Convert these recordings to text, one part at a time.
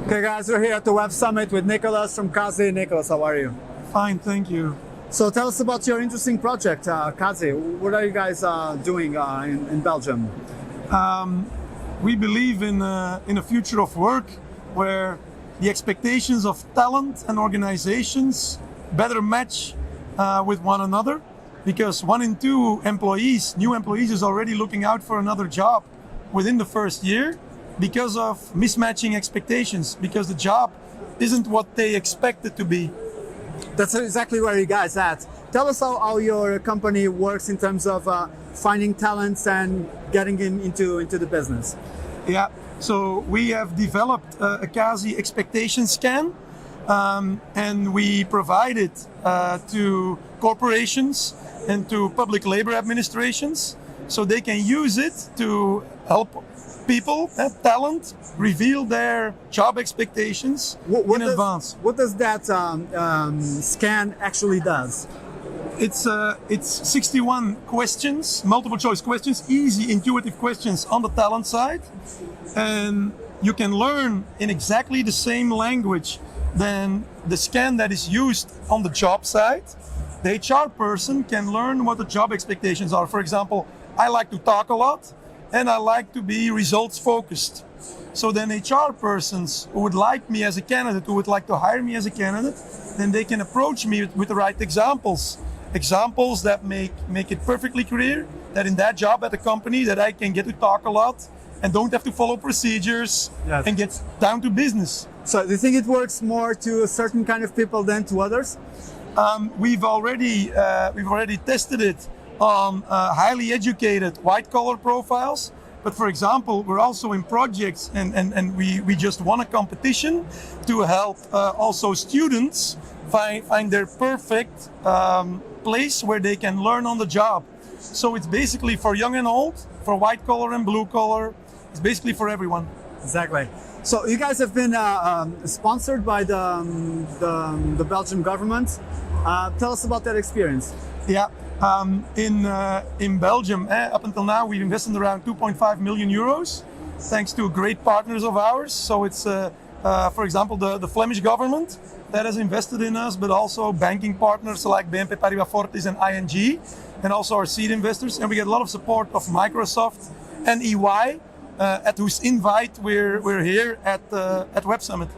Okay guys, we're here at the Web Summit with Nikolaas from Kazi. Nikolaas, how are you? Fine, thank you. So tell us about your interesting project, Kazi. What are you guys doing in Belgium? We believe in a future of work where the expectations of talent and organizations better match with one another, because 1 in 2 employees, new employees, is already looking out for another job within the first year because of mismatching expectations, because the job isn't what they expect it to be. That's exactly where you guys at. Tell us how your company works in terms of finding talents and getting into the business. Yeah, so we have developed a Kazi expectation scan, and we provide it to corporations and to public labor administrations, so they can use it to help people, talent, reveal their job expectations in advance. What does that scan actually does? It's 61 questions, multiple choice questions, easy, intuitive questions on the talent side, and you can learn in exactly the same language than the scan that is used on the job side. The HR person can learn what the job expectations are. For example, I like to talk a lot and I like to be results focused. So then HR persons who would like me as a candidate, who would like to hire me as a candidate, then they can approach me with the right examples. Examples that make it perfectly clear that in that job at the company that I can get to talk a lot and don't have to follow procedures, yes, and get down to business. So do you think it works more to a certain kind of people than to others? We've already tested it on highly educated white-collar profiles. But for example, we're also in projects and we just won a competition to help also students find their perfect place where they can learn on the job. So it's basically for young and old, for white-collar and blue-collar. It's basically for everyone. Exactly. So you guys have been sponsored by the Belgian government. Tell us about that experience. Yeah, in Belgium, up until now, we've invested around 2.5 million euros, thanks to great partners of ours. So it's, for example, the Flemish government that has invested in us, but also banking partners like BNP Paribas Fortis and ING, and also our seed investors. And we get a lot of support of Microsoft and EY, at whose invite we're here at Web Summit.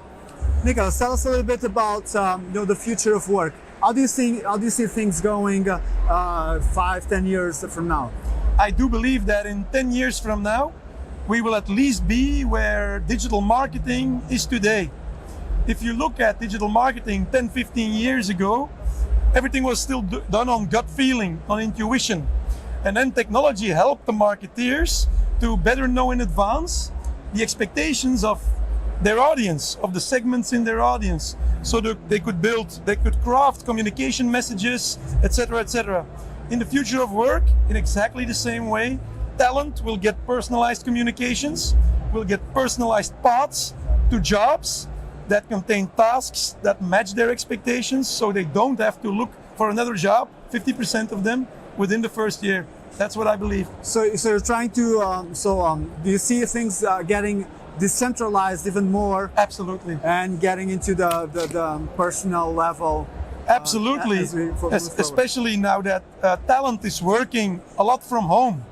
Nikolaas, tell us a little bit about the future of work. How do you see things going 5-10 years from now? I do believe that in 10 years from now, we will at least be where digital marketing is today. If you look at digital marketing 10-15 years ago, everything was still done on gut feeling, on intuition. And then technology helped the marketeers to better know in advance the expectations of their audience, of the segments in their audience, so that they could craft communication messages, etc., etc. In the future of work, in exactly the same way, talent will get personalized communications, will get personalized paths to jobs that contain tasks that match their expectations, so they don't have to look for another job, 50% of them, within the first year. That's what I believe. So you're trying to, do you see things getting decentralized even more? Absolutely. And getting into the personal level? Absolutely. Especially now that talent is working a lot from home.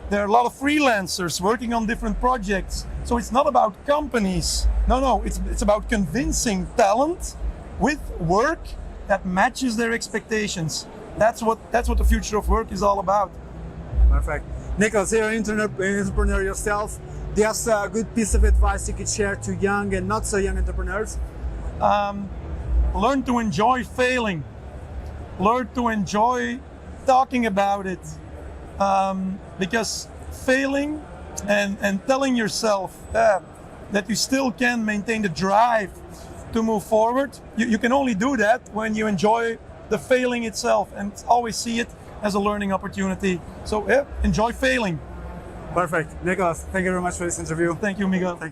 There are a lot of freelancers working on different projects. So it's not about companies. No, it's about convincing talent with work that matches their expectations. That's what the future of work is all about. Perfect. Nikolaas, you're an entrepreneur yourself. Do you have a good piece of advice you could share to young and not so young entrepreneurs? Learn to enjoy failing. Learn to enjoy talking about it. Because failing and telling yourself that you still can maintain the drive to move forward, you can only do that when you enjoy the failing itself and always see it as a learning opportunity. So enjoy failing. Perfect. Nikolaas, thank you very much for this interview. Thank you, Miguel. Thank you.